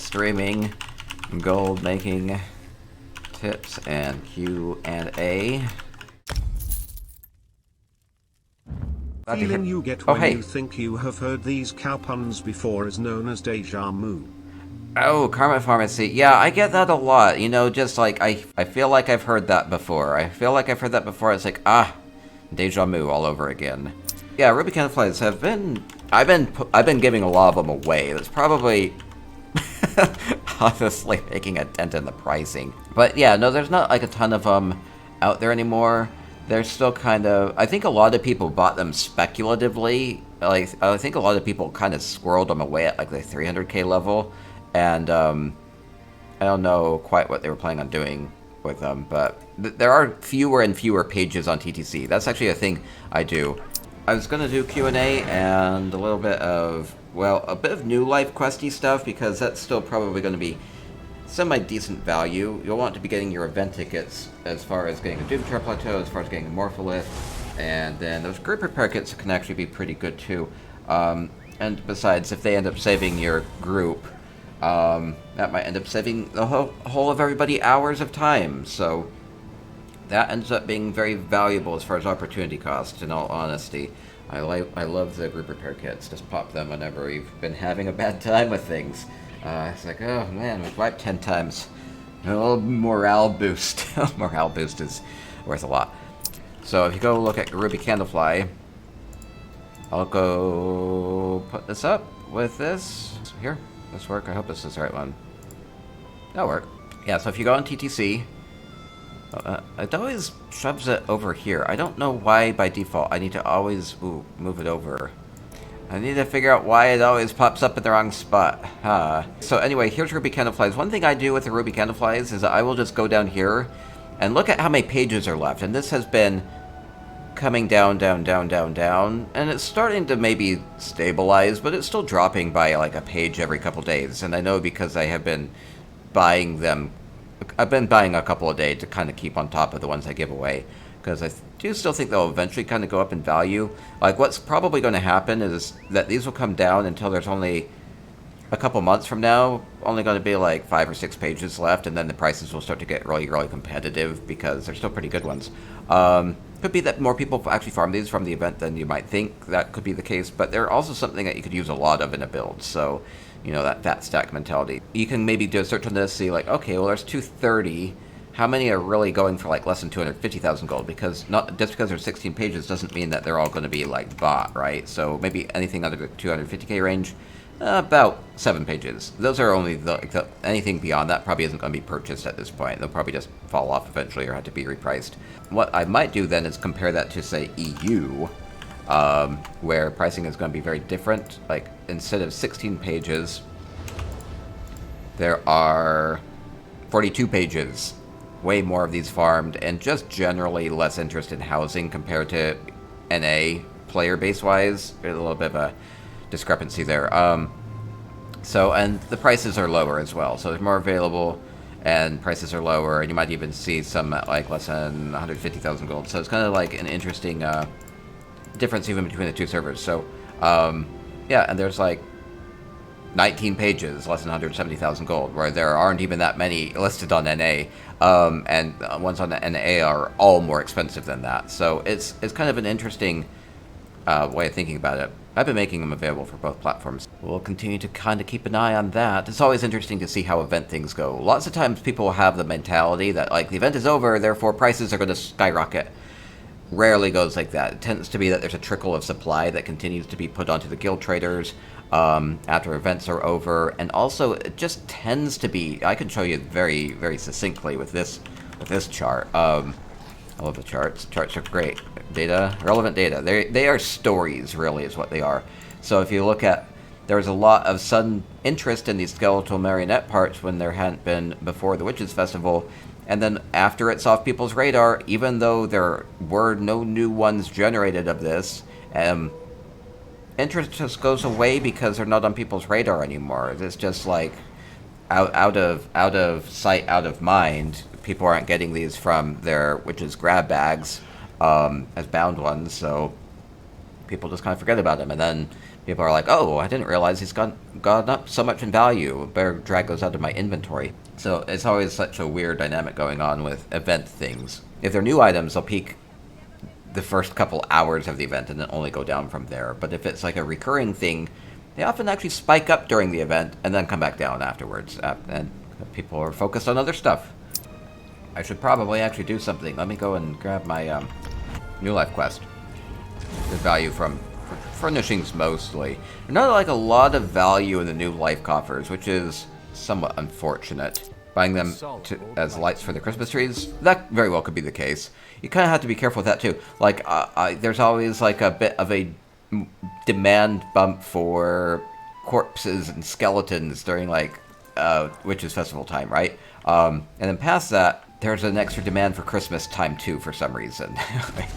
streaming gold making tips and Q&A. Feeling you get when you think you have heard these cow puns before is known as deja vu. Oh, Karma Pharmacy. Yeah, I get that a lot. You know, just like, I feel like I've heard that before. It's like, deja vu all over again. Yeah, Ruby Camouflages have been... I've been giving a lot of them away. That's probably... honestly making a dent in the pricing. But yeah, no, there's not like a ton of them out there anymore. They're still kind of... I think a lot of people bought them speculatively. Like, I think a lot of people kind of squirreled them away at like the 300k level. And I don't know quite what they were planning on doing with them, but there are fewer and fewer pages on TTC. That's actually a thing I do. I was going to do Q&A and a little bit of, well, a bit of new life questy stuff, because that's still probably going to be semi-decent value. You'll want to be getting your event tickets as far as getting a Doomtour Plateau, as far as getting a Morpholith, and then those group repair kits can actually be pretty good too. And besides, if they end up saving your group, that might end up saving the whole of everybody hours of time, so that ends up being very valuable as far as opportunity cost, in all honesty. I love the group repair kits. Just pop them whenever you've been having a bad time with things. It's like, oh man, we've wiped 10 times. A little morale boost. Morale boost is worth a lot. So if you go look at Ruby Candlefly, I'll go put this up with this. Here, this work. I hope this is the right one. That'll work. Yeah, so if you go on TTC, it always shoves it over here. I don't know why by default I need to always move it over. I need to figure out why it always pops up in the wrong spot. So anyway, here's Ruby Candleflies. One thing I do with the Ruby Candleflies is I will just go down here and look at how many pages are left. And this has been coming down, down, down, down, down. And it's starting to maybe stabilize, but it's still dropping by like a page every couple days. And I know because I have been buying them. I've been buying a couple a day to kind of keep on top of the ones I give away, because I do still think they'll eventually kind of go up in value. Like, what's probably going to happen is that these will come down until there's only a couple months from now, only going to be like 5 or 6 pages left, and then the prices will start to get really, really competitive, because they're still pretty good ones. Could be that more people actually farm these from the event than you might think. That could be the case, but they're also something that you could use a lot of in a build, so... You know, that fat stack mentality. You can maybe do a search on this, see like, okay, well, there's 230. How many are really going for like less than 250,000 gold? Because just because there's 16 pages doesn't mean that they're all going to be like bought, right? So maybe anything under the 250k range, about 7 pages. Those are only anything beyond that probably isn't going to be purchased at this point. They'll probably just fall off eventually or have to be repriced. What I might do then is compare that to, say, EU. Where pricing is going to be very different. Like, instead of 16 pages, there are 42 pages. Way more of these farmed, and just generally less interest in housing compared to NA player base-wise. There's a little bit of a discrepancy there. So, and the prices are lower as well. So there's more available, and prices are lower, and you might even see some at like less than 150,000 gold. So it's kind of like an interesting... difference even between the two servers. So yeah, and there's like 19 pages less than 170,000 gold, where there aren't even that many listed on NA, and ones on the NA are all more expensive than that. So it's kind of an interesting way of thinking about it. I've been making them available for both platforms. We'll continue to kind of keep an eye on that. It's always interesting to see how event things go. Lots of times people have the mentality that like the event is over, therefore prices are going to skyrocket. Rarely goes like that. It tends to be that there's a trickle of supply that continues to be put onto the guild traders after events are over, and also it just tends to be... I can show you very, very succinctly with this chart. I love the charts. Charts are great. Data, relevant data. They are stories, really, is what they are. So if you look at... There's a lot of sudden interest in these skeletal marionette parts when there hadn't been before the Witches' Festival. And then after it's off people's radar, even though there were no new ones generated of this, interest just goes away because they're not on people's radar anymore. It's just like out of sight, out of mind. People aren't getting these from their witches' grab bags as bound ones, so people just kind of forget about them. And then People are like, oh, I didn't realize he's gone up so much in value. Better drag those out of my inventory. So it's always such a weird dynamic going on with event things. If they're new items, they'll peak the first couple hours of the event and then only go down from there. But if it's like a recurring thing, they often actually spike up during the event and then come back down afterwards. And people are focused on other stuff. I should probably actually do something. Let me go and grab my New Life quest. The value from furnishings mostly. There's not like a lot of value in the New Life coffers, which is somewhat unfortunate. Buying them as lights for the Christmas trees, that very well could be the case. You kind of have to be careful with that too. Like, there's always like a bit of a demand bump for corpses and skeletons during like Witches Festival time, right? And then past that, there's an extra demand for Christmas time too for some reason.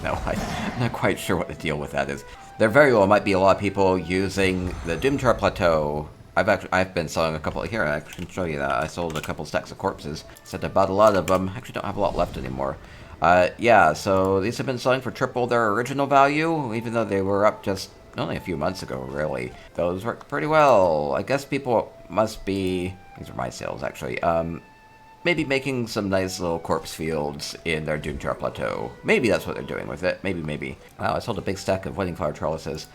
I'm not quite sure what the deal with that is. There very well might be a lot of people using the Doomchar Plateau. I've been selling a couple here. I can show you that. I sold a couple stacks of corpses. Said I bought a lot of them. Actually, don't have a lot left anymore. Yeah, so these have been selling for triple their original value, even though they were up just only a few months ago, really. Those work pretty well. I guess people must be... These are my sales, actually. Maybe making some nice little corpse fields in their Doomchar Plateau. Maybe that's what they're doing with it. Maybe. Wow, I sold a big stack of wedding flower trellises.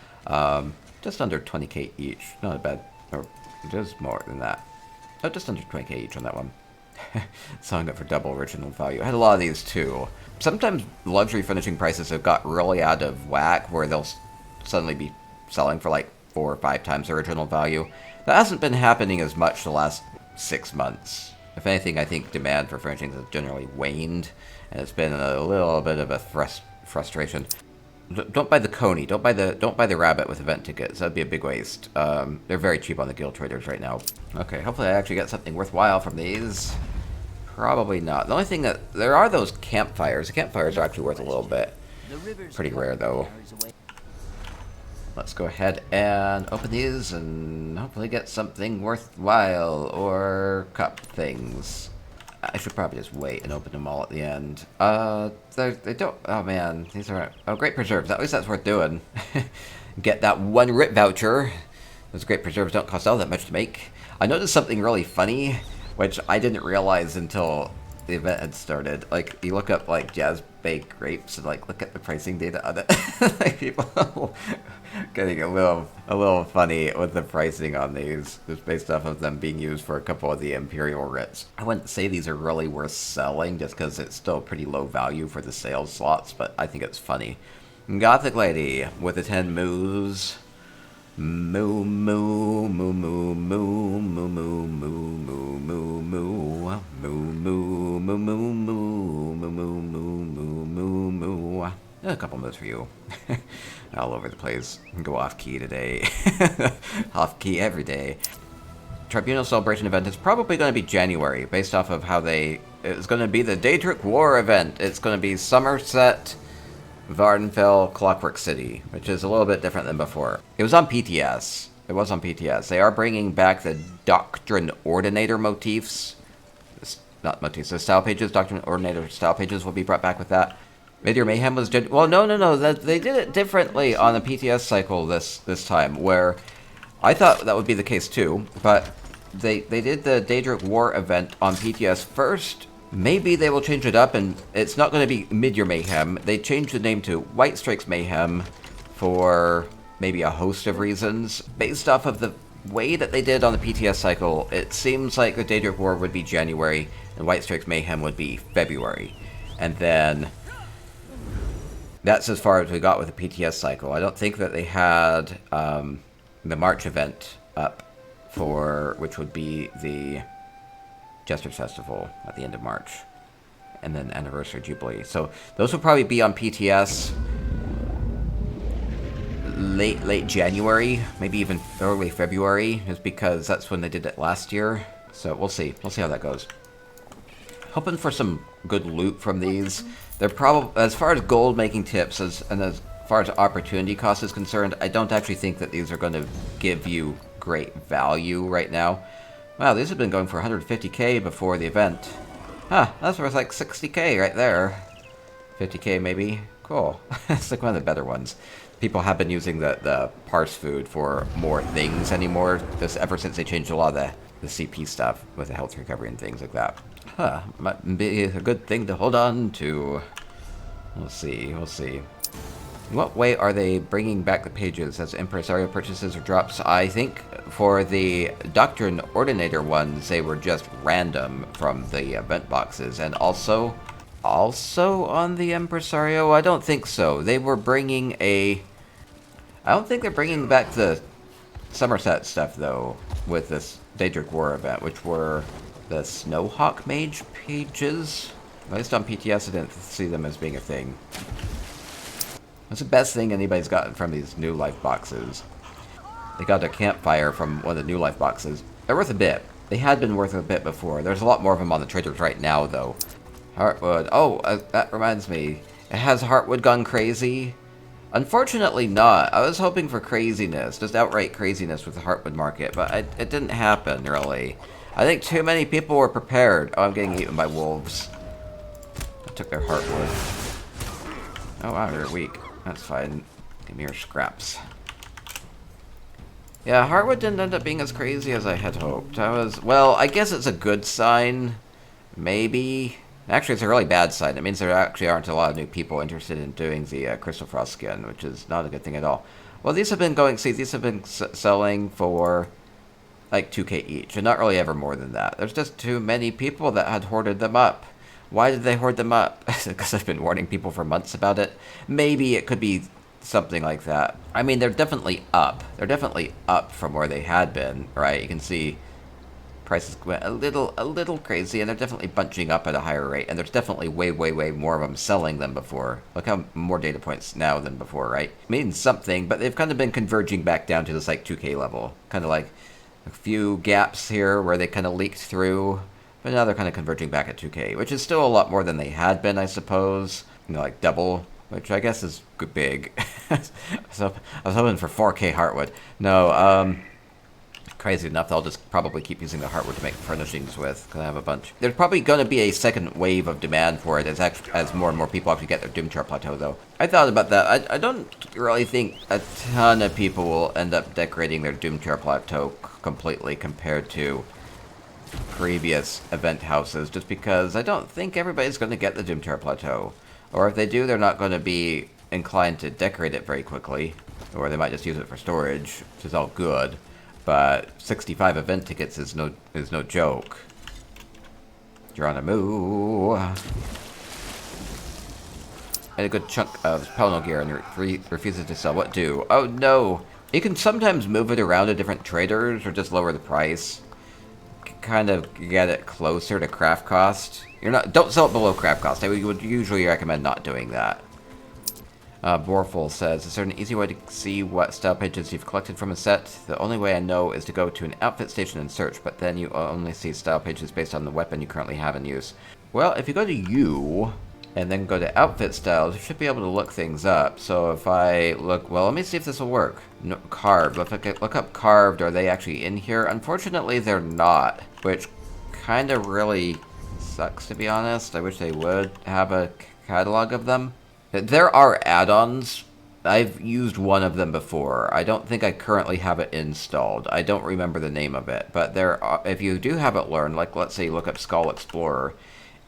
Just under 20k each. Not bad. Or just more than that. Oh, just under 20k each on that one. Selling it for double original value. I had a lot of these too. Sometimes luxury finishing prices have got really out of whack where they'll suddenly be selling for like 4 or 5 times original value. That hasn't been happening as much the last 6 months. If anything, I think demand for furnishings has generally waned, and it's been a little bit of a frustration. Don't buy the coney. Don't buy the rabbit with event tickets. That'd be a big waste. They're very cheap on the guild traders right now. Okay, hopefully I actually get something worthwhile from these. Probably not. The only thing that there are those campfires. The campfires are actually worth a little bit. Pretty rare though. Let's go ahead and open these and hopefully get something worthwhile or cup things. I should probably just wait and open them all at the end. They don't... Oh man, these are... Oh, great preserves. At least that's worth doing. Get that 1 RIT voucher. Those great preserves don't cost all that much to make. I noticed something really funny, which I didn't realize until the event had started. Like, you look up, like, Jazz Baked Grapes and, like, look at the pricing data on it. Like, people getting a little funny with the pricing on these, just based off of them being used for a couple of the Imperial Ritz. I wouldn't say these are really worth selling, just because it's still pretty low value for the sales slots, but I think it's funny. Gothic Lady with the 10 moos. Moo moo moo moo moo moo moo moo moo moo moo moo moo moo moo moo moo moo moo moo. A couple moves for you. All over the place. Go off key today. Off key every day. Tribunal Celebration event is probably going to be January, based off of how it's going to be the Daedric War event. It's going to be Somerset, Vardenfell, Clockwork City, which is a little bit different than before. It was on PTS. They are bringing back the Doctrine Ordinator motifs. Not motifs, the style pages. Doctrine Ordinator style pages will be brought back with that. Mid-Year Mayhem was... Well, no. They did it differently on the PTS cycle this time, where I thought that would be the case too, but they did the Daedric War event on PTS first. Maybe they will change it up, and it's not going to be Mid-Year Mayhem. They changed the name to White Strikes Mayhem for maybe a host of reasons. Based off of the way that they did on the PTS cycle, it seems like the Daedric War would be January, and White Strikes Mayhem would be February. And then... that's as far as we got with the PTS cycle. I don't think that they had the March event up for, which would be the Jester's Festival at the end of March, and then Anniversary Jubilee. So those will probably be on PTS late January, maybe even early February, just because that's when they did it last year. So we'll see. We'll see how that goes. Hoping for some good loot from these. They're probably, as far as gold making tips and as far as opportunity cost is concerned, I don't actually think that these are going to give you great value right now. Wow, these have been going for 150k before the event. Huh, that's worth like 60k right there. 50k maybe. Cool. It's like one of the better ones. people have been using the parse food for more things anymore, just ever since they changed a lot of the CP stuff with the health recovery and things like that. Huh, might be a good thing to hold on to. We'll see, we'll see. In what way are they bringing back the pages as Impresario purchases or drops? I think for the Doctrine Ordinator ones, they were just random from the event boxes. And also on the Impresario, I don't think so. They were bringing I don't think they're bringing back the Somerset stuff, though, with this Daedric War event, which were the Snowhawk Mage pages. At least on PTS, I didn't see them as being a thing. What's the best thing anybody's gotten from these New Life boxes? They got a campfire from one of the New Life boxes. They're worth a bit. They had been worth a bit before. There's a lot more of them on the traders right now, though. Heartwood. Oh, that reminds me. Has Heartwood gone crazy? Unfortunately not. I was hoping for craziness, just outright craziness with the Heartwood market, but it didn't happen, really. I think too many people were prepared. Oh, I'm getting eaten by wolves. I took their Heartwood. Oh wow, you're weak. That's fine. Give me your scraps. Yeah, Heartwood didn't end up being as crazy as I had hoped. Well, I guess it's a good sign. Maybe. Actually, it's a really bad sign. It means there actually aren't a lot of new people interested in doing the Crystal Frost skin, which is not a good thing at all. Well, these have been selling for like 2K each, and not really ever more than that. There's just too many people that had hoarded them up. Why did they hoard them up? Because I've been warning people for months about it. Maybe it could be something like that. I mean, they're definitely up. They're definitely up from where they had been, right? You can see prices went a little crazy, and they're definitely bunching up at a higher rate. And there's definitely way more of them selling than before. Look how more data points now than before, right? Means something, but they've kind of been converging back down to this like 2K level. Kind of like a few gaps here where they kind of leaked through. But now they're kind of converging back at 2K, which is still a lot more than they had been, I suppose. You know, like double, which I guess is big. So I was hoping for 4K Heartwood. No, crazy enough, I'll just probably keep using the Heartwood to make furnishings with, because I have a bunch. There's probably going to be a second wave of demand for it as more and more people actually get their Doomchar Plateau, though. I thought about that. I don't really think a ton of people will end up decorating their Doomchar Plateau completely compared to previous event houses, just because I don't think everybody's going to get the Doomchar Plateau. Or if they do, they're not going to be inclined to decorate it very quickly. Or they might just use it for storage, which is all good. But 65 event tickets is no joke. Geronimo. I had a good chunk of Paranormal Gear and refuses to sell. What do? Oh no! You can sometimes move it around to different traders or just lower the price. Kind of get it closer to craft cost. Don't sell it below craft cost. I would usually recommend not doing that. Borful says, is there an easy way to see what style pages you've collected from a set? The only way I know is to go to an outfit station and search, but then you only see style pages based on the weapon you currently have in use. Well, if you go to U, and then go to outfit styles, you should be able to look things up. So if I look, well, let me see if this will work. No, carved, if I look up carved, are they actually in here? Unfortunately, they're not, which kind of really sucks, to be honest. I wish they would have a catalog of them. There are add-ons. I've used one of them before. I don't think I currently have it installed. I don't remember the name of it, but there are, if you do have it learned, like let's say you look up Skull Explorer,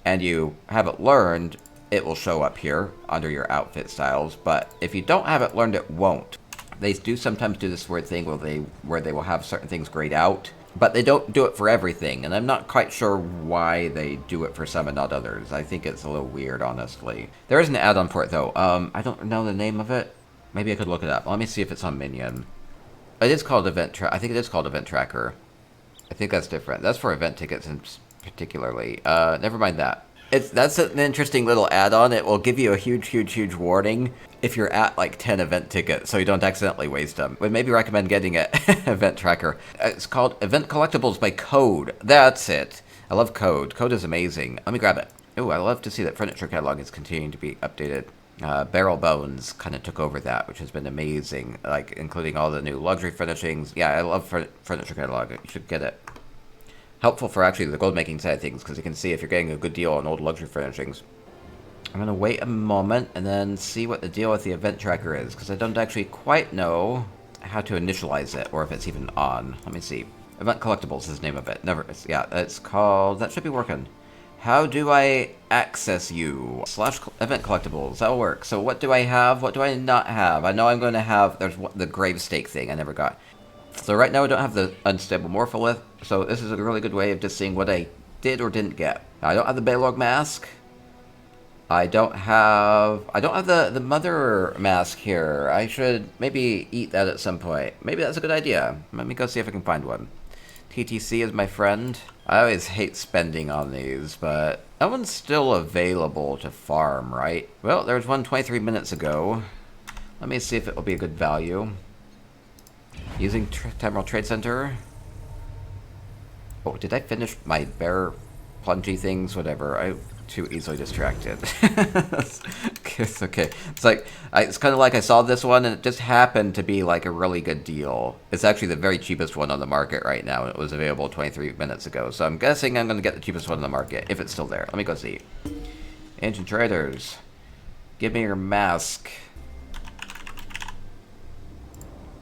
and you have it learned, it will show up here under your outfit styles, but if you don't have it learned, it won't. They do sometimes do this weird thing where they will have certain things grayed out, but they don't do it for everything, and I'm not quite sure why they do it for some and not others. I think it's a little weird, honestly. There is an add-on for it, though. I don't know the name of it. Maybe I could look it up. Let me see if it's on Minion. It is called I think it is called Event Tracker. I think that's different. That's for event tickets particularly. Never mind that. That's an interesting little add-on. It will give you a huge warning if you're at like 10 event tickets, so you don't accidentally waste them. Would maybe recommend getting it. Event Tracker. It's called Event Collectibles by Code. That's it. I love Code. Code is amazing. Let me grab it. Oh, I love to see that furniture catalog is continuing to be updated. Barrel Bones kind of took over that, which has been amazing, like including all the new luxury furnishings. Yeah, I love furniture catalog. You should get it. Helpful for actually the gold making side of things, because you can see if you're getting a good deal on old luxury furnishings. I'm gonna wait a moment and then see what the deal with the event tracker is, because I don't actually quite know how to initialize it, or if it's even on. Let me see. Event Collectibles is the name of it. Never, it's called, that should be working. How do I access you? / event collectibles, that'll work. So what do I have? What do I not have? I know I'm going to have, there's the gravestake thing I never got. So right now I don't have the unstable morpholith, so this is a really good way of just seeing what I did or didn't get. I don't have the Baylog mask. I don't have the mother mask here. I should maybe eat that at some point. Maybe that's a good idea. Let me go see if I can find one. TTC is my friend. I always hate spending on these, but that one's still available to farm, right? Well, there was one 23 minutes ago. Let me see if it will be a good value. Using Temporal Trade Center. Oh, did I finish my bear plungy things? Whatever. I'm too easily distracted. It's okay. It's like, it's kind of like I saw this one and it just happened to be like a really good deal. It's actually the very cheapest one on the market right now, and it was available 23 minutes ago. So I'm guessing I'm going to get the cheapest one on the market, if it's still there. Let me go see. Ancient Traders. Give me your mask.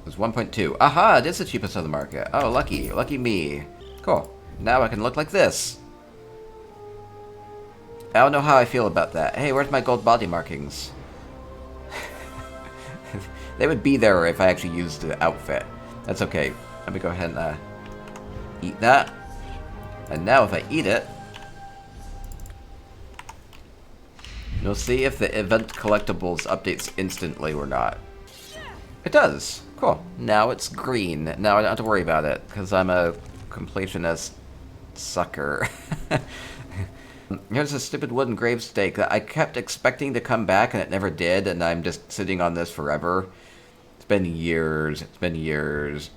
It's 1.2. Aha, it is the cheapest on the market. Oh, lucky. Lucky me. Cool. Now I can look like this. I don't know how I feel about that. Hey, where's my gold body markings? They would be there if I actually used the outfit. That's okay. Let me go ahead and eat that. And now if I eat it, you'll see if the event collectibles updates instantly or not. It does. Cool. Now it's green. Now I don't have to worry about it, because I'm a completionist sucker. Here's a stupid wooden gravestake that I kept expecting to come back and it never did, and I'm just sitting on this forever. It's been years. It's been years.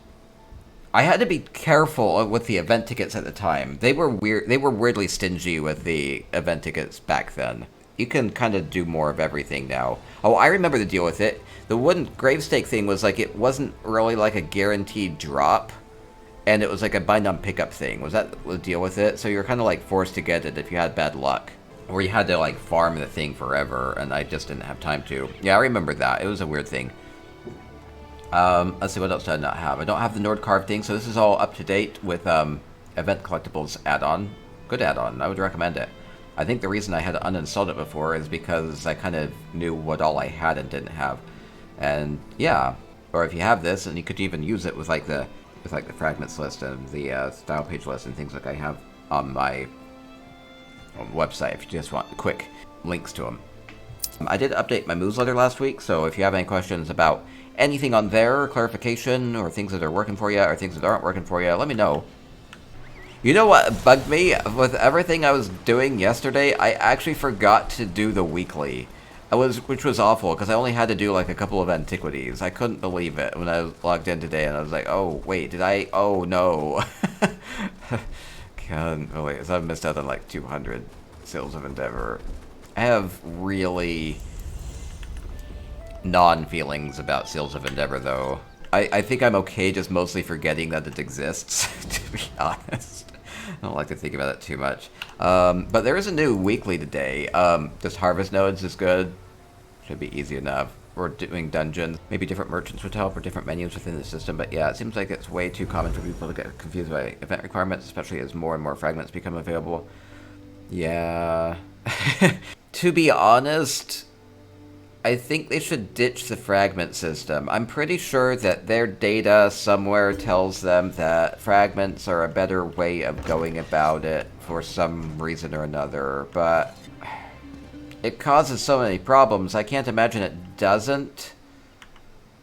I had to be careful with the event tickets at the time. They were weird. They were weirdly stingy with the event tickets back then. You can kind of do more of everything now. Oh, I remember the deal with it. The wooden gravestake thing was like, it wasn't really like a guaranteed drop. And it was like a bind on pickup thing. Was that the deal with it? So you were kind of like forced to get it if you had bad luck. Or you had to like farm the thing forever, and I just didn't have time to. Yeah, I remember that. It was a weird thing. Let's see, what else do I not have? I don't have the Nord Carve thing, so this is all up to date with Event Collectibles add-on. Good add-on. I would recommend it. I think the reason I had uninstalled it before is because I kind of knew what all I had and didn't have. And yeah, or if you have this, and you could even use it with like the fragments list and the style page list and things like I have on my website if you just want quick links to them. I did update my newsletter last week, so if you have any questions about anything on there, clarification, or things that are working for you, or things that aren't working for you, let me know. You know what bugged me? With everything I was doing yesterday, I actually forgot to do the weekly. Which was awful, because I only had to do like a couple of antiquities. I couldn't believe it when I logged in today, and I was like, oh, wait, did I? Oh, no. Can't believe it. So I've missed out on like 200 Sales of Endeavor. I have really non-feelings about Sales of Endeavor, though. I think I'm okay just mostly forgetting that it exists, to be honest. I don't like to think about it too much. But there is a new weekly today. Just Harvest Nodes is good. Should be easy enough. We're doing dungeons. Maybe different merchants would help, or different menus within the system. But yeah, it seems like it's way too common for people to get confused by event requirements, especially as more and more fragments become available. Yeah. To be honest, I think they should ditch the fragment system. I'm pretty sure that their data somewhere tells them that fragments are a better way of going about it for some reason or another, but it causes so many problems. I can't imagine it doesn't.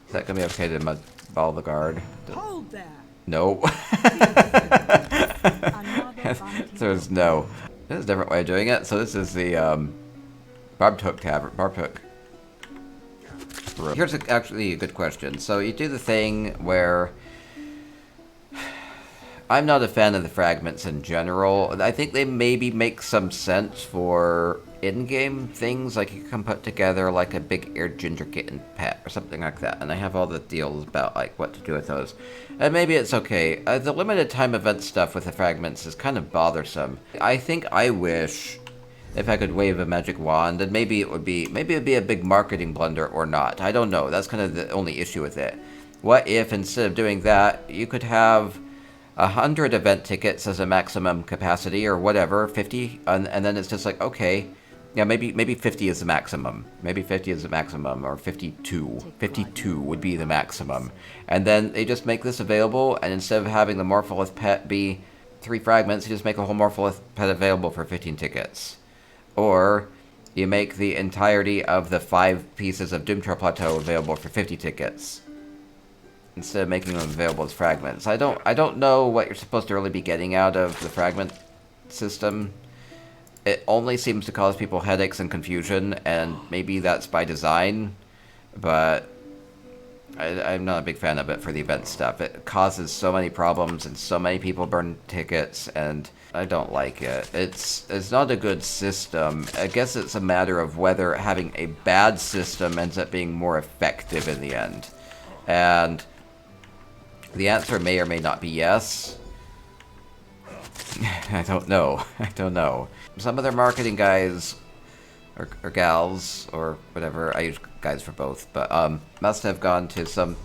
Is that gonna be okay to ball the guard? Hold that. No. There's no. This is a different way of doing it. So this is the barbed hook tavern. Barbed hook. Here's actually a good question. So you do the thing where I'm not a fan of the fragments in general. I think they maybe make some sense for in-game things, like you can put together like a big eared ginger kitten pet or something like that, and I have all the deals about like what to do with those. And maybe it's okay. The limited time event stuff with the fragments is kind of bothersome. I think I wish if I could wave a magic wand, then maybe it'd be a big marketing blunder or not. I don't know. That's kind of the only issue with it. What if instead of doing that, you could have 100 event tickets as a maximum capacity or whatever, 50, and then it's just like, okay, yeah, maybe 50 is the maximum. Maybe 50 is the maximum, or 52. 52 would be the maximum. And then they just make this available, and instead of having the Morpholith pet be 3 fragments, you just make a whole Morpholith pet available for 15 tickets. Or you make the entirety of the 5 pieces of Doomtrail Plateau available for 50 tickets, instead of making them available as fragments. I don't know what you're supposed to really be getting out of the fragment system. It only seems to cause people headaches and confusion, and maybe that's by design, but I'm not a big fan of it for the event stuff. It causes so many problems, and so many people burn tickets, and I don't like it. It's not a good system. I guess it's a matter of whether having a bad system ends up being more effective in the end. And the answer may or may not be yes. I don't know. Some of their marketing guys, or gals, or whatever, I use guys for both, but must have gone to some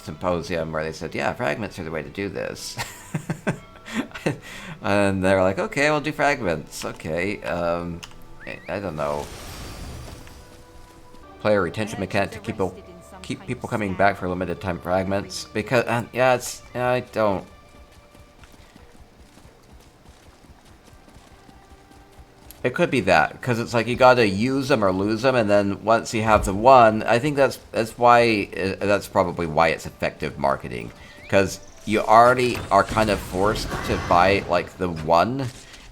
symposium where they said, yeah, fragments are the way to do this. And they're like, okay, we'll do fragments. Okay, I don't know. Player retention mechanic to keep people coming back for limited time fragments, because I don't. It could be that, because it's like you gotta use them or lose them, and then once you have the one, I think that's probably why it's effective marketing, because you already are kind of forced to buy like the one,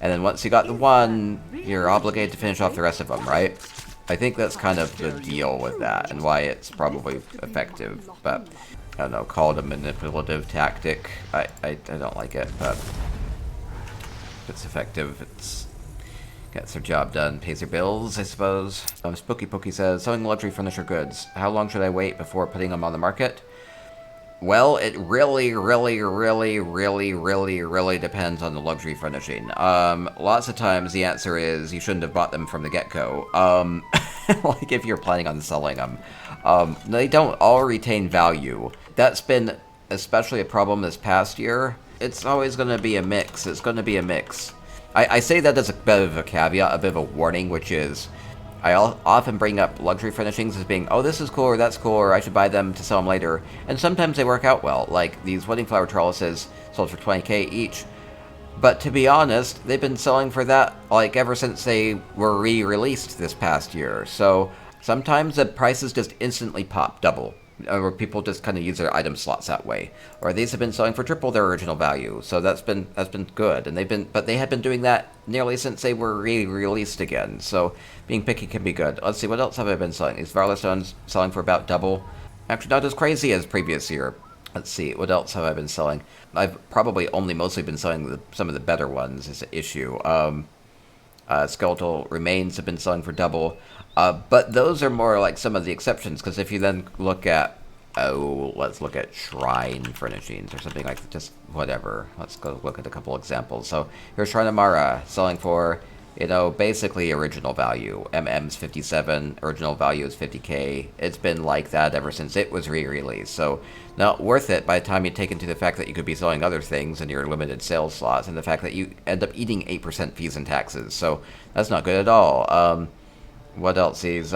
and then once you got the one, you're obligated to finish off the rest of them, right? I think that's kind of the deal with that, and why it's probably effective, but I don't know, call it a manipulative tactic. I don't like it, but if it's effective, it's gets their job done, pays their bills, I suppose. Spooky Pookie says, selling luxury furniture goods. How long should I wait before putting them on the market? Well, it really depends on the luxury furnishing. Lots of times the answer is you shouldn't have bought them from the get-go. Like if you're planning on selling them. They don't all retain value. That's been especially a problem this past year. It's always going to be a mix. I say that as a bit of a caveat, a bit of a warning, which is I'll often bring up luxury furnishings as being, oh, this is cool, or that's cool, or I should buy them to sell them later. And sometimes they work out well, like these wedding flower trellises sold for 20k each. But to be honest, they've been selling for that like ever since they were re-released this past year. So sometimes the prices just instantly pop, double. Or people just kind of use their item slots that way, or these have been selling for triple their original value. So that's been good, and they had been doing that nearly since they were re-released again. So being picky can be good. Let's see, what else have I been selling? These Varla stones selling for about double. Actually, not as crazy as previous year. Let's see, what else have I been selling? I've probably only mostly been selling some of the better ones as an issue. Skeletal remains have been selling for double. But those are more like some of the exceptions, because if you then look at, let's look at shrine furnishings or something like just whatever. Let's go look at a couple examples. So here's Shrine of Mara selling for, basically original value. MM's 57, original value is 50k. It's been like that ever since it was re-released. So not worth it by the time you take into the fact that you could be selling other things in your limited sales slots, and the fact that you end up eating 8% fees and taxes. So that's not good at all. What else? These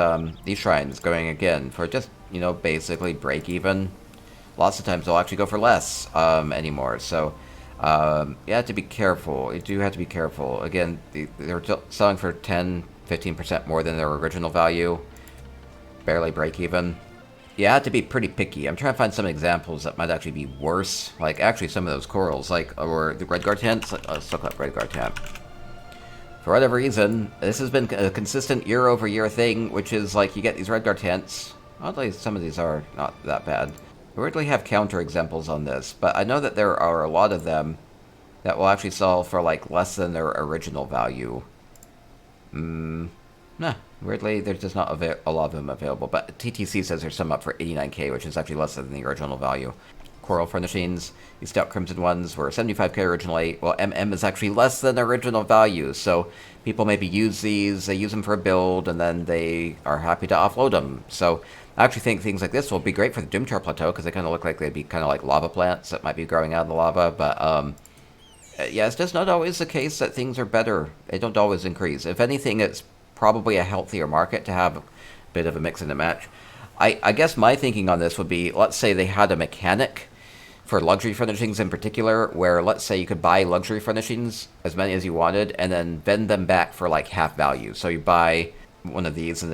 shrines going again for just, basically break even. Lots of times they'll actually go for less anymore. So you have to be careful. You do have to be careful. Again, they're selling for 10, 15% more than their original value. Barely break even. You have to be pretty picky. I'm trying to find some examples that might actually be worse. Like actually some of those corals, or the Redguard tent. Let's look up Redguard tent. For whatever reason, this has been a consistent year-over-year thing, which is like you get these Redguard tents. Oddly, some of these are not that bad. We weirdly have counter-examples on this, but I know that there are a lot of them that will actually sell for like less than their original value. Weirdly, there's just not a lot of them available, but TTC says there's some up for 89k, which is actually less than the original value. Coral furnishings, these stout crimson ones were 75k originally. Well, MM is actually less than the original value, so people maybe use these, they use them for a build, and then they are happy to offload them. So I actually think things like this will be great for the Doomchar Plateau, because they kind of look like they'd be kind of like lava plants that might be growing out of the lava, but yeah, it's just not always the case that things are better. They don't always increase. If anything, it's probably a healthier market to have a bit of a mix and a match. I guess my thinking on this would be, let's say they had a mechanic for luxury furnishings in particular, where let's say you could buy luxury furnishings, as many as you wanted, and then vend them back for like half value. So you buy one of these and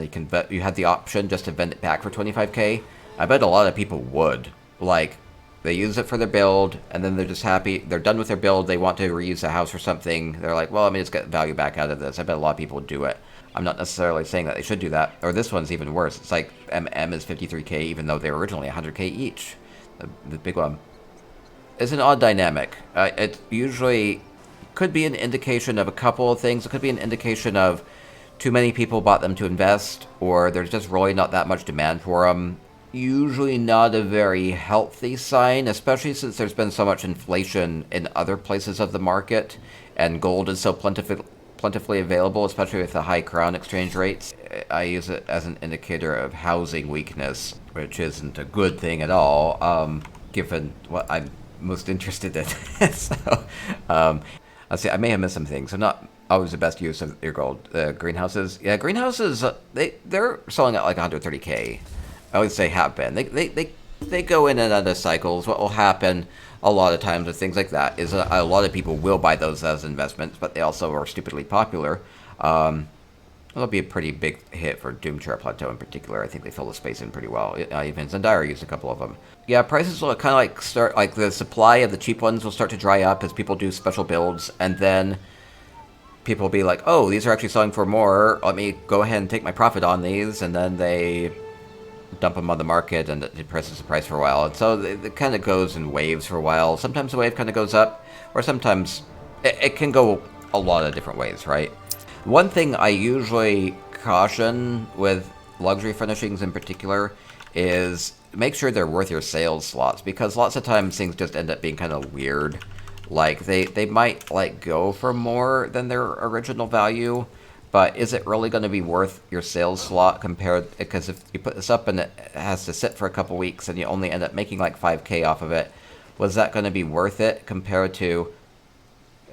you had the option just to vend it back for 25k. I bet a lot of people would. Like, they use it for their build, and then they're just happy. They're done with their build. They want to reuse the house or something. They're like, well, let me just get value back out of this. I bet a lot of people would do it. I'm not necessarily saying that they should do that. Or this one's even worse. It's like MM is 53k, even though they were originally 100k each. The big one. It's an odd dynamic. It usually could be an indication of a couple of things. It could be an indication of too many people bought them to invest, or there's just really not that much demand for them. Usually not a very healthy sign, especially since there's been so much inflation in other places of the market, and gold is so plentifully available, especially with the high crown exchange rates. I use it as an indicator of housing weakness, which isn't a good thing at all, given what I'm most interested in. So, let's see, I may have missed some things. So not always the best use of your gold. Greenhouses, yeah, greenhouses, they're selling at like 130k. I would say have been. They go in and out of cycles. What will happen a lot of times with things like that is a lot of people will buy those as investments, but they also are stupidly popular. It'll be a pretty big hit for Doomchar Plateau in particular. I think they fill the space in pretty well. Even Zendaya used a couple of them. Yeah, prices will kind of like the supply of the cheap ones will start to dry up as people do special builds, and then people will be like, oh, these are actually selling for more. Let me go ahead and take my profit on these, and then they dump them on the market, and it depresses the price for a while. And so it kind of goes in waves for a while. Sometimes the wave kind of goes up, or sometimes it can go a lot of different ways, right? One thing I usually caution with luxury furnishings in particular is make sure they're worth your sales slots, because lots of times things just end up being kind of weird. Like, they might like go for more than their original value, but is it really going to be worth your sales slot compared? Because if you put this up and it has to sit for a couple weeks and you only end up making like 5k off of it, was that going to be worth it compared to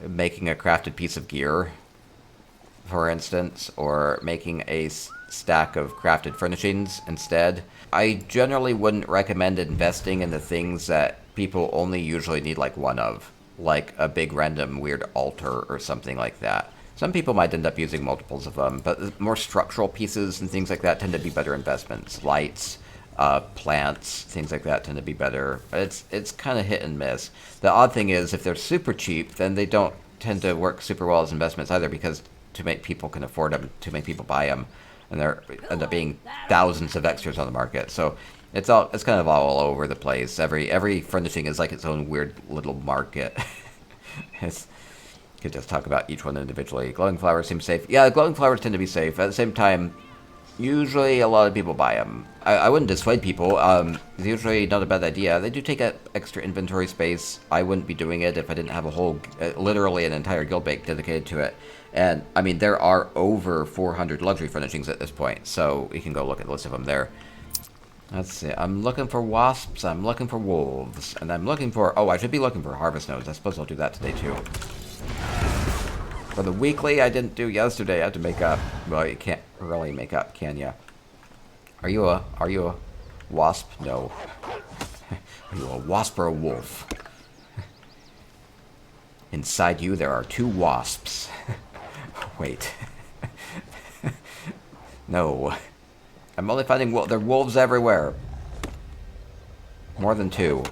making a crafted piece of gear, for instance, or making a stack of crafted furnishings instead? I generally wouldn't recommend investing in the things that people only usually need like one of, like a big random weird altar or something like that. Some people might end up using multiples of them, but the more structural pieces and things like that tend to be better investments. Lights, plants, things like that tend to be better. It's kind of hit and miss. The odd thing is, if they're super cheap, then they don't tend to work super well as investments either, because too many people can afford them, too many people buy them, and there end up being thousands of extras on the market. So it's kind of all over the place. Every furnishing is like its own weird little market. Could just talk about each one individually. Glowing flowers seem safe. Yeah, glowing flowers tend to be safe. At the same time, usually a lot of people buy them. I wouldn't dissuade people. It's usually not a bad idea. They do take up extra inventory space. I wouldn't be doing it if I didn't have a whole, literally an entire guild bank dedicated to it. And, I mean, there are over 400 luxury furnishings at this point, so you can go look at the list of them there. Let's see. I'm looking for wasps, I'm looking for wolves, and I'm looking for... Oh, I should be looking for harvest nodes. I suppose I'll do that today, too. For the weekly, I didn't do yesterday. I had to make up. Well, you can't really make up, can ya? Are you a wasp? No. Are you a wasp or a wolf? Inside you, there are 2 wasps. Wait. No. I'm only finding there are wolves everywhere. More than 2.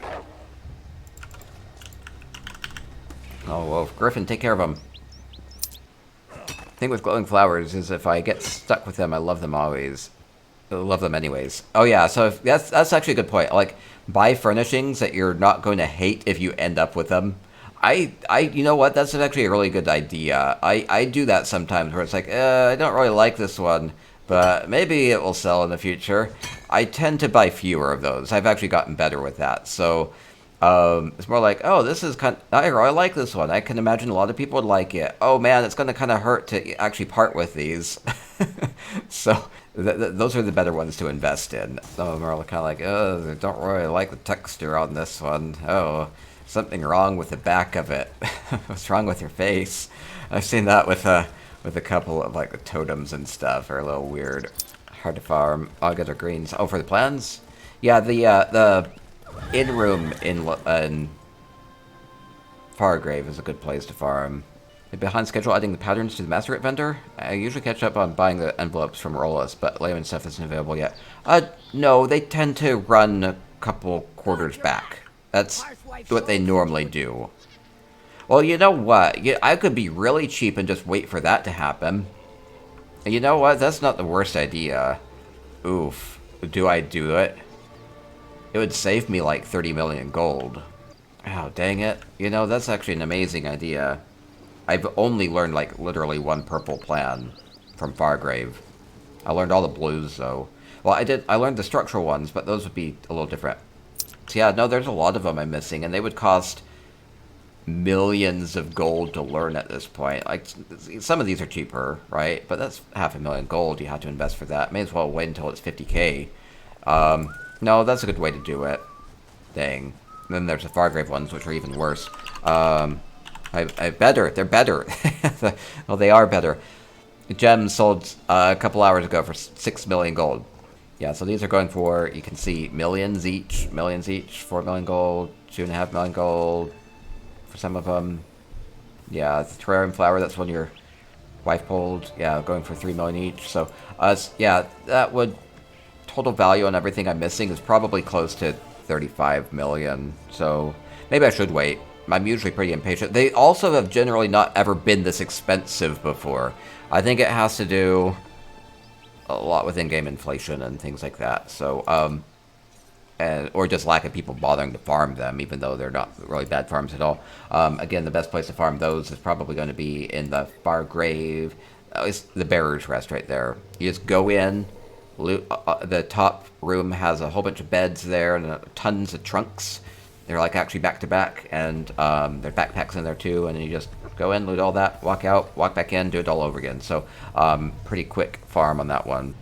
Oh, well, Griffin, take care of them. The thing with glowing flowers is if I get stuck with them, I love them always. I love them anyways. Oh yeah, so that's actually a good point. Like, buy furnishings that you're not going to hate if you end up with them. You know what? That's actually a really good idea. I do that sometimes where it's like, I don't really like this one, but maybe it will sell in the future. I tend to buy fewer of those. I've actually gotten better with that. So It's more like, oh, this is I really like this one. I can imagine a lot of people would like it. Oh man, it's going to kind of hurt to actually part with these. So those are the better ones to invest in. Some of them are kind of like, oh, I don't really like the texture on this one. Oh, something wrong with the back of it. What's wrong with your face? I've seen that with a couple of like the totems and stuff are a little weird. Hard to farm. I'll get our greens. Oh, for the plans? Yeah, the in-room in Fargrave is a good place to farm. Behind schedule adding the patterns to the Master It vendor. I usually catch up on buying the envelopes from Rollis, but layman stuff isn't available yet. No, they tend to run a couple quarters back. That's what they normally do. Well, you know what? I could be really cheap and just wait for that to happen. And you know what? That's not the worst idea. Oof. Do I do it? It would save me like 30 million gold. Oh, dang it. You know, that's actually an amazing idea. I've only learned, like, literally one purple plan from Fargrave. I learned all the blues, though. Well, I learned the structural ones, but those would be a little different. So, yeah, no, there's a lot of them I'm missing, and they would cost millions of gold to learn at this point. Like, some of these are cheaper, right? But that's 500,000 gold you have to invest for that. May as well wait until it's 50k. No, that's a good way to do it. Dang. And then there's the Fargrave ones, which are even worse. They're better. Well, they are better. Gems sold a couple hours ago for 6 million gold. Yeah, so these are going for, you can see, millions each, 4 million gold, 2.5 million gold for some of them. Yeah, the terrarium flower, that's one your wife pulled. Yeah, going for 3 million each. So, yeah, that would, total value on everything I'm missing is probably close to 35 million. So, maybe I should wait. I'm usually pretty impatient. They also have generally not ever been this expensive before. I think it has to do a lot with in-game inflation and things like that. So, or just lack of people bothering to farm them, even though they're not really bad farms at all. Again, the best place to farm those is probably going to be in the Fargrave. It's the Bearer's Rest right there. You just go in. Loot, the top room has a whole bunch of beds there and tons of trunks. They're like actually back to back, and there are backpacks in there too. And then you just go in, loot all that, walk out, walk back in, do it all over again. So pretty quick farm on that one.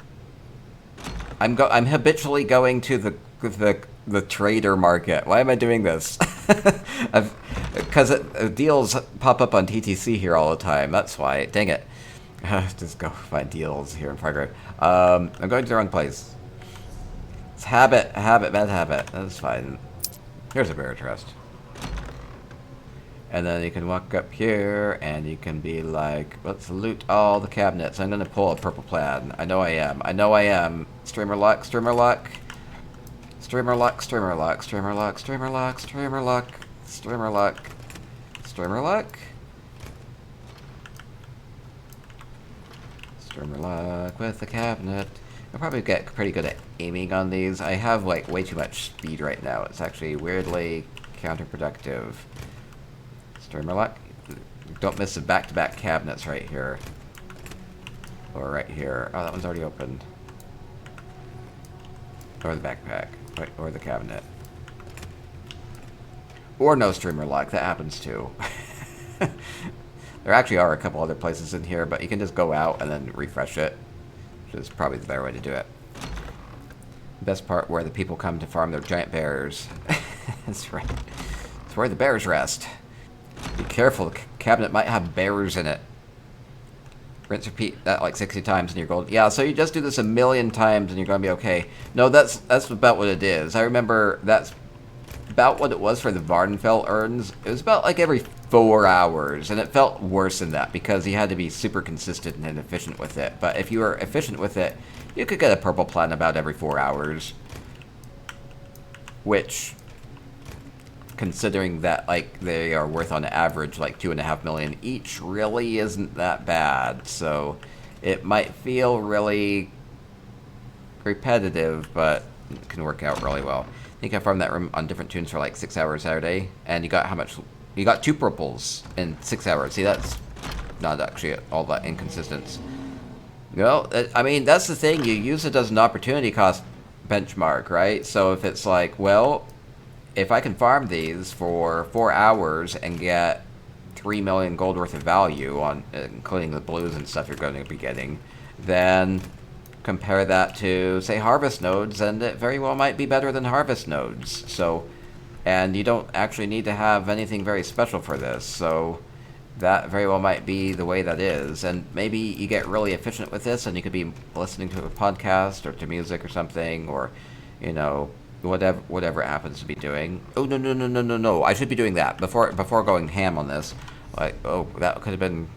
I'm habitually going to the trader market. Why am I doing this? Because deals pop up on TTC here all the time. That's why. Dang it. Just go find deals here in Fargrave. I'm going to the wrong place. It's bad habit. That's fine. Here's a bear trust. And then you can walk up here and you can be like, let's loot all the cabinets. I'm going to pull a purple plaid. I know I am. Streamer luck. Streamer luck. Streamer luck. Streamer luck. Streamer luck. Streamer luck. Streamer luck. Streamer luck. Streamer luck. Streamer luck with the cabinet. I'll probably get pretty good at aiming on these. I have like way too much speed right now. It's actually weirdly counterproductive. Streamer luck. Don't miss the back-to-back cabinets right here. Or right here. Oh, that one's already opened. Or the backpack. Right, or the cabinet. Or no streamer luck. That happens too. There actually are a couple other places in here, but you can just go out and then refresh it, which is probably the better way to do it. The best part where the people come to farm their giant bears. That's right. It's where the bears rest. Be careful, the cabinet might have bears in it. Rinse, repeat that like 60 times and you're gold. Yeah, so you just do this a million times and you're going to be okay. No, that's about what it is. I remember that's about what it was for the Vardenfell urns. It was about like every 4 hours, and it felt worse than that because you had to be super consistent and efficient with it. But if you were efficient with it, you could get a purple plan about every 4 hours. Which, considering that like they are worth on average like 2.5 million each, really isn't that bad. So it might feel really repetitive, but it can work out really well. I think I farmed that room on different tunes for like 6 hours Saturday, and you got how much? You got 2 purples in 6 hours. See, that's not actually all that inconsistent. Well, I mean, that's the thing. You use it as an opportunity cost benchmark, right? So if it's like, well, if I can farm these for 4 hours and get 3 million gold worth of value, on including the blues and stuff you're going to be getting, then compare that to, say, harvest nodes, and it very well might be better than harvest nodes. So, and you don't actually need to have anything very special for this, so that very well might be the way that is. And maybe you get really efficient with this, and you could be listening to a podcast or to music or something, or, you know, whatever it happens to be doing. Oh, no, I should be doing that before going ham on this. Like, oh, that could have been...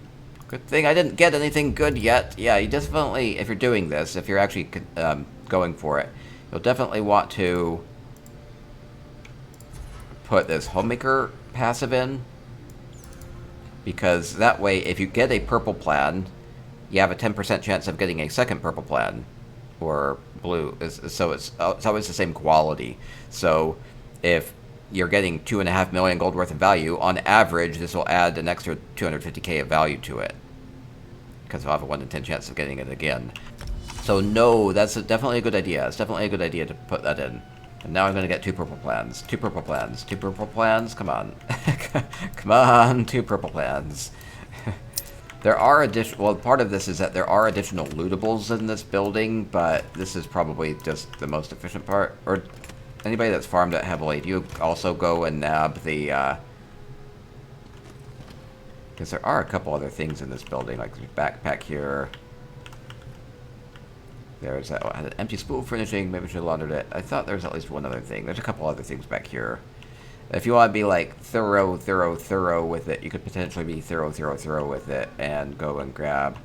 Good thing I didn't get anything good yet. Yeah, you definitely, if you're doing this, if you're actually going for it, you'll definitely want to put this homemaker passive in, because that way, if you get a purple plan, you have a 10% chance of getting a second purple plan, or blue. So it's always the same quality. So if you're getting 2.5 million gold worth of value, on average, this will add an extra 250k of value to it, because you'll have a 1 in 10 chance of getting it again. So no, that's definitely a good idea. It's definitely a good idea to put that in. And now I'm going to get 2 purple plans. 2 purple plans. 2 purple plans? Come on. Come on, 2 purple plans. There are well, part of this is that there are additional lootables in this building, but this is probably just the most efficient part. Or anybody that's farmed it heavily, do you also go and nab the, because there are a couple other things in this building, like there's a backpack here. There's that an empty spool furnishing, maybe I should have laundered it. I thought there was at least one other thing. There's a couple other things back here. If you want to be like thorough with it, you could potentially be thorough with it and go and grab.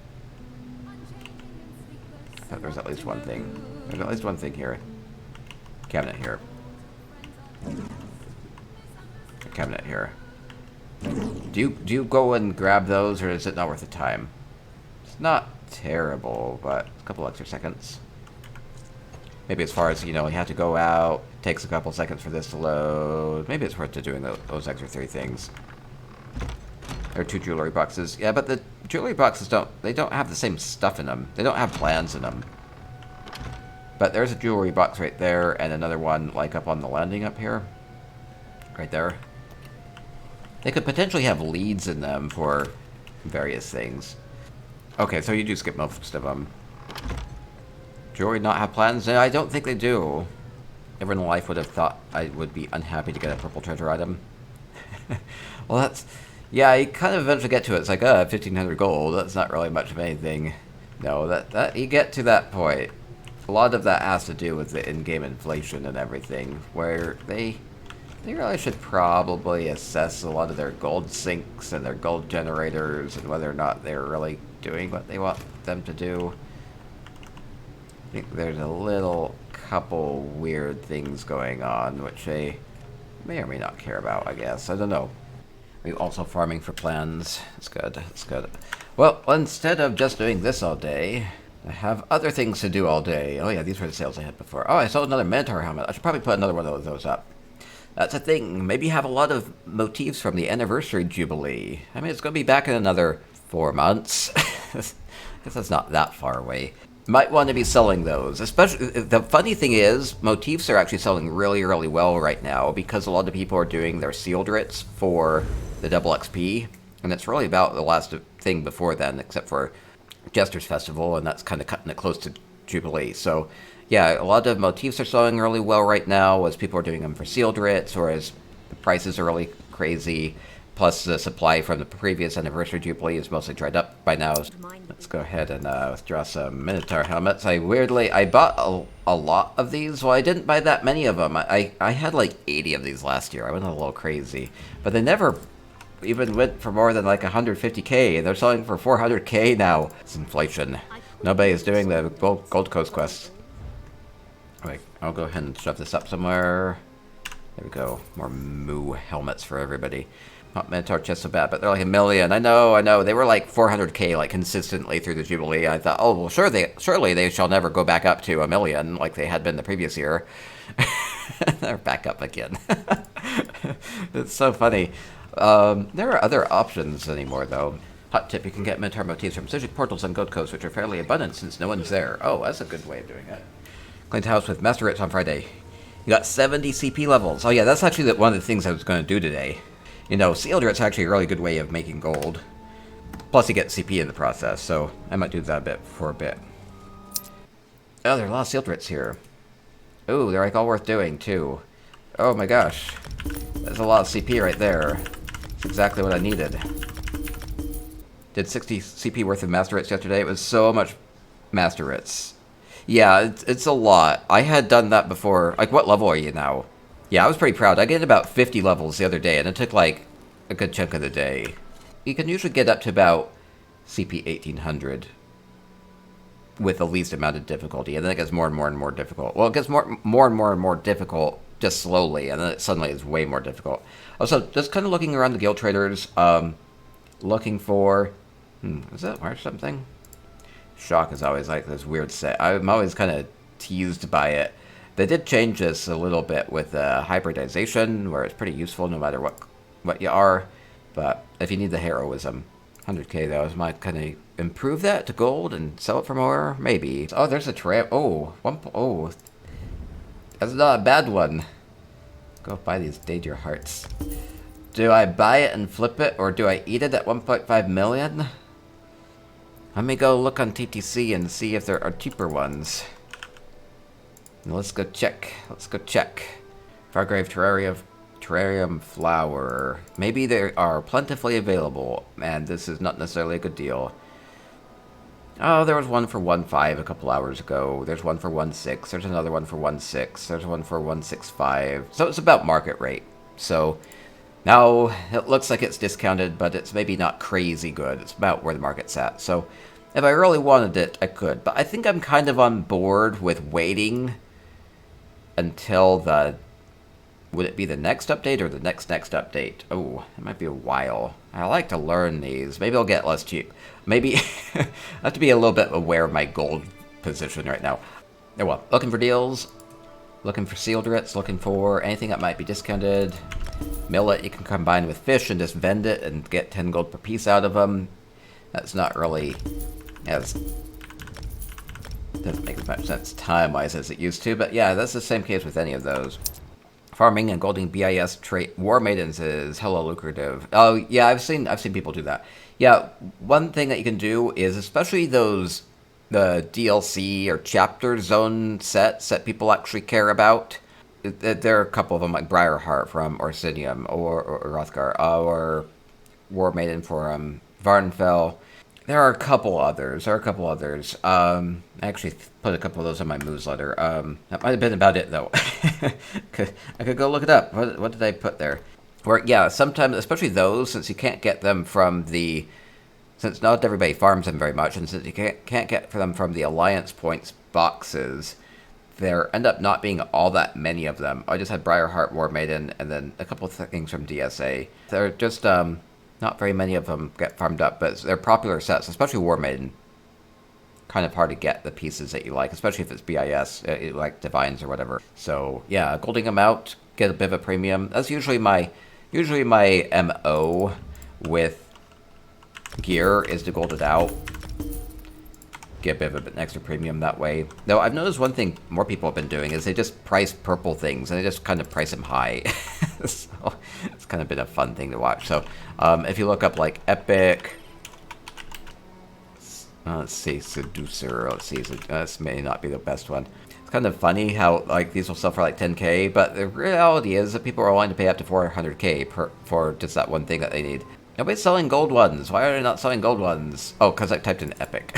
I thought there was at least one thing. There's at least one thing here. Cabinet here. A cabinet here. Do you go and grab those, or is it not worth the time? It's not terrible, but a couple extra seconds. Maybe as far as, you know, you have to go out, takes a couple seconds for this to load. Maybe it's worth doing those extra 3 things. There are 2 jewelry boxes. Yeah, but the jewelry boxes don't have the same stuff in them. They don't have plans in them. But there's a jewelry box right there, and another one like up on the landing up here. Right there. They could potentially have leads in them for various things. Okay, so you do skip most of them. Jewelry not have plans? No, I don't think they do. Never in life would have thought I would be unhappy to get a purple treasure item. Well, that's... Yeah, you kind of eventually get to it. It's like, 1,500 gold. That's not really much of anything. No, that you get to that point. A lot of that has to do with the in-game inflation and everything, where they really should probably assess a lot of their gold sinks and their gold generators and whether or not they're really doing what they want them to do. I think there's a little couple weird things going on, which they may or may not care about, I guess. I don't know. We're also farming for plans. It's good. It's good. Well, instead of just doing this all day, I have other things to do all day. Oh yeah, these were the sales I had before. Oh, I sold another Minotaur helmet. I should probably put another one of those up. That's a thing. Maybe have a lot of motifs from the Anniversary Jubilee. I mean, it's going to be back in another 4 months. I guess that's not that far away. Might want to be selling those. Especially, the funny thing is, motifs are actually selling really, really well right now because a lot of people are doing their sealed Ritz for the double XP. And it's really about the last thing before then, except for Jester's Festival, and that's kind of cutting it close to Jubilee. So, yeah, a lot of motifs are selling really well right now as people are doing them for sealed Ritz, or as the prices are really crazy. Plus, the supply from the previous Anniversary Jubilee is mostly dried up by now. Let's go ahead and withdraw some Minotaur helmets. I bought a lot of these. Well, I didn't buy that many of them. I had like 80 of these last year. I went a little crazy. But they never even went for more than like 150k. They're selling for 400k now. It's inflation. Nobody is doing the Gold Coast quests. Wait, I'll go ahead and shove this up somewhere. There we go. More Moo helmets for everybody. Not Minotaur chests so bad, but they're like 1 million. I know. They were like 400k, like consistently through the Jubilee. I thought, oh well, surely they shall never go back up to 1 million like they had been the previous year. They're back up again. It's so funny. There are other options anymore, though. Hot tip: you can get Minotaur motifs from Psychic portals on Gold Coast, which are fairly abundant since no one's there. Oh, that's a good way of doing it. Cleaned house with Master Ritz on Friday. You got 70 CP levels. Oh yeah, that's actually one of the things I was going to do today. You know, sealed Ritz actually a really good way of making gold. Plus you get CP in the process, so I might do that for a bit. Oh, there are a lot of sealed Ritz here. Ooh, they're like all worth doing too. Oh my gosh. There's a lot of CP right there. That's exactly what I needed. Did 60 CP worth of Master Ritz yesterday. It was so much Master Ritz. Yeah, it's a lot. I had done that before. Like, what level are you now? Yeah, I was pretty proud. I get about 50 levels the other day, and it took, like, a good chunk of the day. You can usually get up to about CP 1800 with the least amount of difficulty, and then it gets more and more and more difficult. Well, it gets more and more difficult just slowly, and then it suddenly is way more difficult. Also, just kind of looking around the guild traders, looking for... is that or something? Shock is always like this weird set. I'm always kind of teased by it. They did change this a little bit with hybridization, where it's pretty useful no matter what you are. But if you need the heroism, 100k though, I might kind of improve that to gold and sell it for more, maybe. Oh, there's a trap. Oh, that's not a bad one. Go buy these Danger Hearts. Do I buy it and flip it, or do I eat it at 1.5 million? Let me go look on TTC and see if there are cheaper ones. Let's go check. Fargrave Terrarium Flower. Maybe they are plentifully available, and this is not necessarily a good deal. Oh, there was one for 1.5 a couple hours ago. There's one for 1.6. There's another one for 1.6. There's one for 1.65. So it's about market rate. So now it looks like it's discounted, but it's maybe not crazy good. It's about where the market's at. So if I really wanted it, I could. But I think I'm kind of on board with waiting until the... Would it be the next update or the next update? Oh, it might be a while. I like to learn these. Maybe I'll get less cheap. Maybe I have to be a little bit aware of my gold position right now. Oh well, looking for deals. Looking for sealed Ritz. Looking for anything that might be discounted. Millet you can combine with fish and just vend it and get 10 gold per piece out of them. That's not really as... doesn't make as much sense time-wise as it used to, but yeah, that's the same case with any of those. Farming and golding BIS trait War Maidens is hella lucrative. Oh yeah, I've seen people do that. Yeah, one thing that you can do is, especially the DLC or chapter zone sets that people actually care about. There are a couple of them, like Briarheart from Orsinium, or Rothgar, or War Maiden for Varnfell. There are a couple others. I actually put a couple of those in my newsletter. That might have been about it, though. I could go look it up. What did I put there? Or, yeah, sometimes, especially those, since you can't get them from the... Since not everybody farms them very much, and since you can't get them from the Alliance Points boxes, there end up not being all that many of them. I just had Briarheart, War Maiden, and then a couple of things from DSA. They're just... not very many of them get farmed up, but they're popular sets, especially War Maiden. Kind of hard to get the pieces that you like, especially if it's BIS, like Divines or whatever. So yeah, golding them out, get a bit of a premium. That's usually my MO with gear, is to gold it out. Get a bit of an extra premium that way. Though I've noticed one thing more people have been doing is they just price purple things, and they just kind of price them high. So it's kind of been a fun thing to watch. So if you look up like Epic, let's see, Seducer, let's see, this may not be the best one. It's kind of funny how like these will sell for like 10k, but the reality is that people are willing to pay up to 400k for just that one thing that they need. Nobody's selling gold ones. Why are they not selling gold ones? Oh, because I typed in Epic.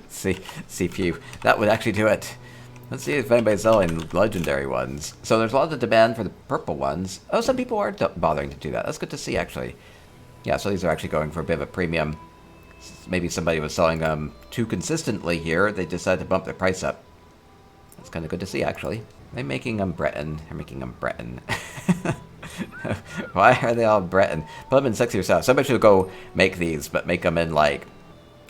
See, CPU. That would actually do it. Let's see if anybody's selling legendary ones. So there's a lot of demand for the purple ones. Oh, some people are bothering to do that. That's good to see, actually. Yeah, so these are actually going for a bit of a premium. Maybe somebody was selling them too consistently here. They decided to bump their price up. That's kind of good to see, actually. They're making them Breton. They're making them Breton. Why are they all Breton? Put them in sexier style. Somebody should go make these, but make them in, like,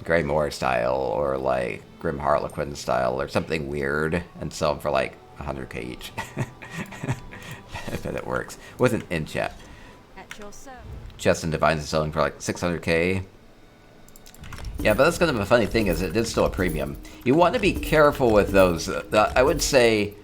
Greymoor style, or like Grim Harlequin style, or something weird, and sell them for like 100k each. I bet it works. With an in-chat. Chests and Divines are selling for like 600k. Yeah, but that's kind of a funny thing, is it is still a premium. You want to be careful with those. I would say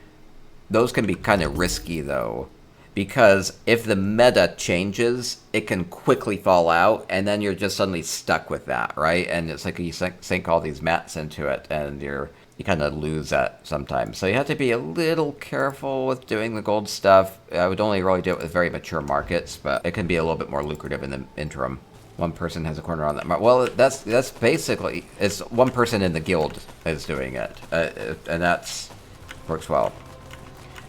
those can be kind of risky, though. Because if the meta changes, it can quickly fall out, and then you're just suddenly stuck with that, right? And it's like you sink all these mats into it, and you kind of lose that sometimes. So you have to be a little careful with doing the gold stuff. I would only really do it with very mature markets, but it can be a little bit more lucrative in the interim. One person has a corner on that market. Well, that's basically, it's one person in the guild is doing it, and that's works well.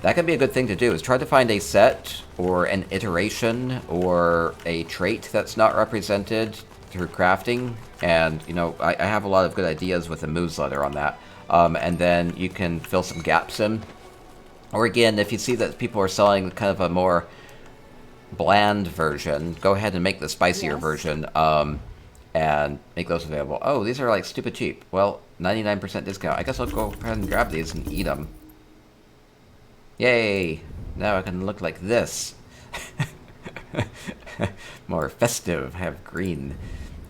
That can be a good thing to do, is try to find a set or an iteration or a trait that's not represented through crafting. And, you know, I have a lot of good ideas with the newsletter on that. And then you can fill some gaps in. Or again, if you see that people are selling kind of a more bland version, go ahead and make the spicier version and make those available. Oh, these are like stupid cheap. Well, 99% discount. I guess I'll go ahead and grab these and eat them. Yay! Now I can look like this. More festive, have green.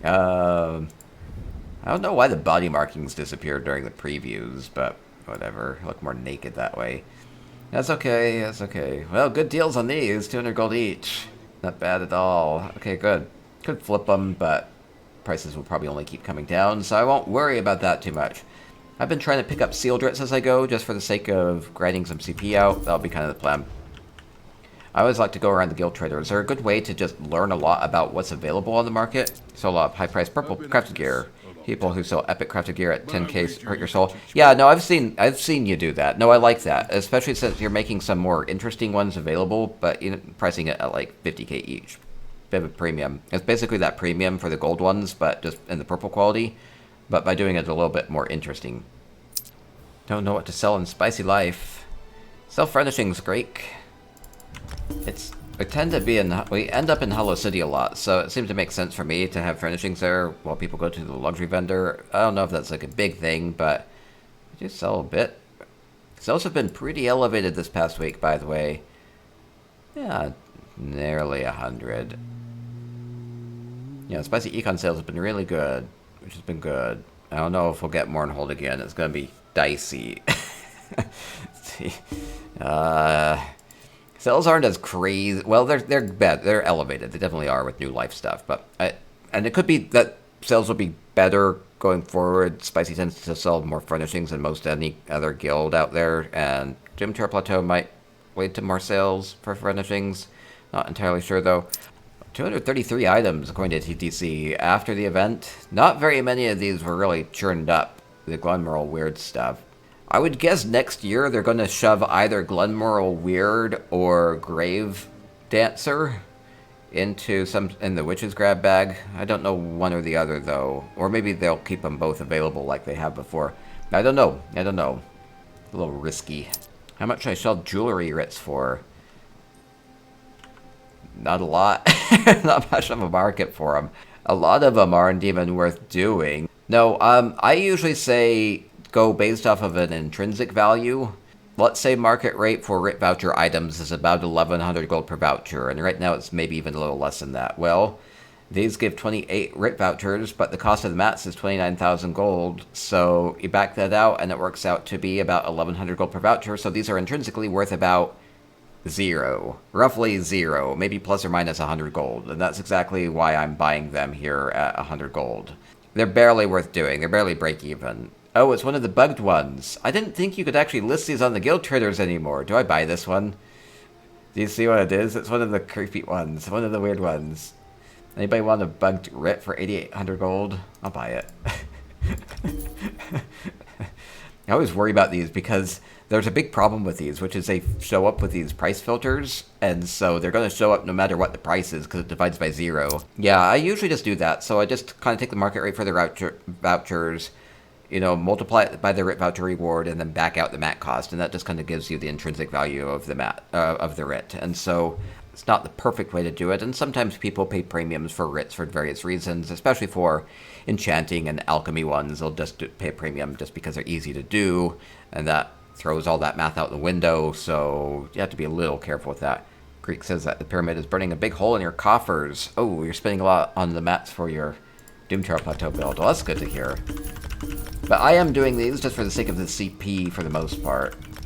I don't know why the body markings disappeared during the previews, but whatever. I look more naked that way. That's okay, that's okay. Well, good deals on these. 200 gold each. Not bad at all. Okay, good. Could flip them, but prices will probably only keep coming down, so I won't worry about that too much. I've been trying to pick up sealed Ritz as I go, just for the sake of grinding some CP out. That'll be kind of the plan. I always like to go around the guild traders. They're a good way to just learn a lot about what's available on the market. So a lot of high-priced purple crafted gear. People who sell epic crafted gear at 10k hurt your soul. Yeah, no, I've seen you do that. No, I like that, especially since you're making some more interesting ones available, but you know, pricing it at like 50k each. Bit of a premium. It's basically that premium for the gold ones, but just in the purple quality. But by doing it a little bit more interesting. Don't know what to sell in Spicy Life. Sell furnishings, great. We end up in Hollow City a lot, so it seems to make sense for me to have furnishings there while people go to the luxury vendor. I don't know if that's like a big thing, but I do sell a bit. Sales have been pretty elevated this past week, by the way. Yeah, nearly 100. Yeah, Spicy Econ sales have been really good, which has been good. I don't know if we'll get Mournhold again. It's going to be dicey. See. Sales aren't as crazy. Well, they're bad. They're elevated. They definitely are with new life stuff. But and it could be that sales will be better going forward. Spicy tends to sell more furnishings than most any other guild out there, and Doom Terror Plateau might lead to more sales for furnishings. Not entirely sure though. 233 items according to TTC after the event. Not very many of these were really churned up. The Glenmoral weird stuff. I would guess next year they're going to shove either Glenmoral Weird or Grave Dancer into in the Witch's Grab bag. I don't know one or the other though. Or maybe they'll keep them both available like they have before. I don't know. A little risky. How much should I sell jewelry Ritz for? Not a lot. Not much of a market for them. A lot of them aren't even worth doing. No, I usually say go based off of an intrinsic value. Let's say market rate for RIT voucher items is about 1,100 gold per voucher, and right now it's maybe even a little less than that. Well, these give 28 RIT vouchers, but the cost of the mats is 29,000 gold, so you back that out, and it works out to be about 1,100 gold per voucher, so these are intrinsically worth about 0. Roughly 0, maybe plus or minus 100 gold, and that's exactly why I'm buying them here at 100 gold. They're barely worth doing, they're barely break even. Oh, it's one of the bugged ones. I didn't think you could actually list these on the guild traders anymore. Do I buy this one? Do you see what it is? It's one of the creepy ones. One of the weird ones. Anybody want a bugged RIT for 8,800 gold? I'll buy it. I always worry about these because there's a big problem with these, which is they show up with these price filters, and so they're going to show up no matter what the price is because it divides by 0. Yeah, I usually just do that. So I just kind of take the market rate for the vouchers, you know, multiply it by the RIT voucher reward, and then back out the mat cost, and that just kind of gives you the intrinsic value of the of the RIT. And so it's not the perfect way to do it, and sometimes people pay premiums for RITs for various reasons, especially for enchanting and alchemy ones. They'll just pay a premium just because they're easy to do, and that throws all that math out the window, so you have to be a little careful with that. Greek says that the pyramid is burning a big hole in your coffers. Oh, you're spending a lot on the mats for your Doom Terror Plateau build. Well, that's good to hear. But I am doing these just for the sake of the CP for the most part.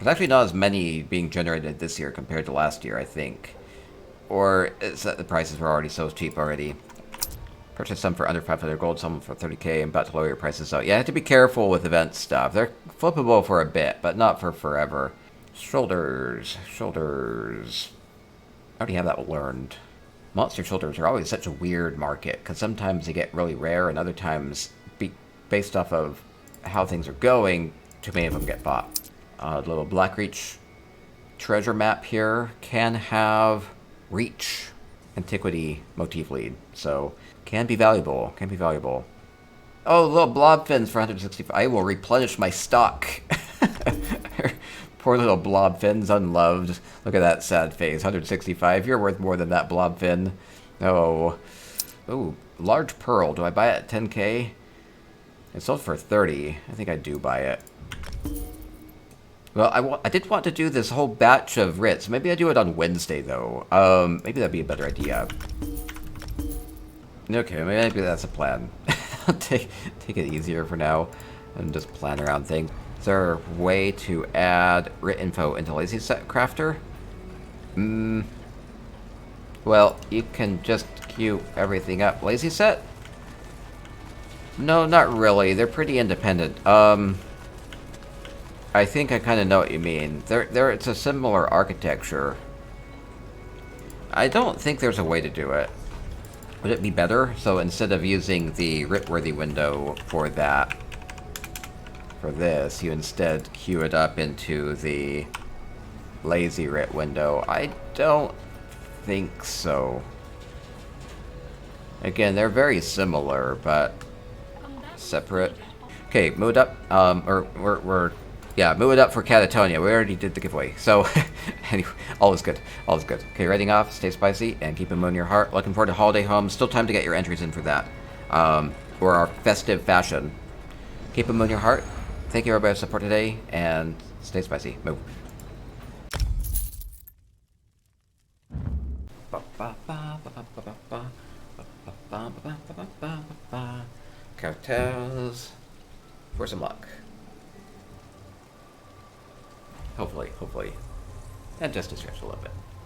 There's actually not as many being generated this year compared to last year, I think. Or it's that the prices were already so cheap already. Purchase some for under 500 gold, some for 30k, and about to lower your prices out. Yeah, you have to be careful with event stuff. They're flippable for a bit, but not for forever. Shoulders. Shoulders. I already have that learned. Monster shoulders are always such a weird market, because sometimes they get really rare, and other times, based off of how things are going, too many of them get bought. Little Blackreach treasure map here can have Reach Antiquity motif lead, so can be valuable, can be valuable. Oh, little blob fins for 165. I will replenish my stock. Poor little blob fins, unloved. Look at that sad face. 165. You're worth more than that blob fin. Oh. Ooh, large pearl. Do I buy it at 10k? It sold for 30. I think I do buy it. Well, I did want to do this whole batch of Ritz. Maybe I do it on Wednesday, though. Maybe that'd be a better idea. Okay, maybe that's a plan. take it easier for now and just plan around things. Is there a way to add writ info into Lazy Set Crafter? Well, you can just queue everything up. Lazy Set? No, not really. They're pretty independent. I think I kind of know what you mean. It's a similar architecture. I don't think there's a way to do it. Would it be better? So instead of using the Writworthy window for that, for this, you instead queue it up into the Lazy Writ window. I don't think so. Again, they're very similar, but separate. Okay, move it up. Yeah, move it up for Catatonia. We already did the giveaway. So, anyway, all is good. All is good. Okay, writing off. Stay spicy and keep them in your heart. Looking forward to Holiday Home. Still time to get your entries in for that. Or our festive fashion. Keep them in your heart. Thank you everybody for support today, and stay spicy. Move. Cartels. For some luck. Hopefully. And just to stretch a little bit.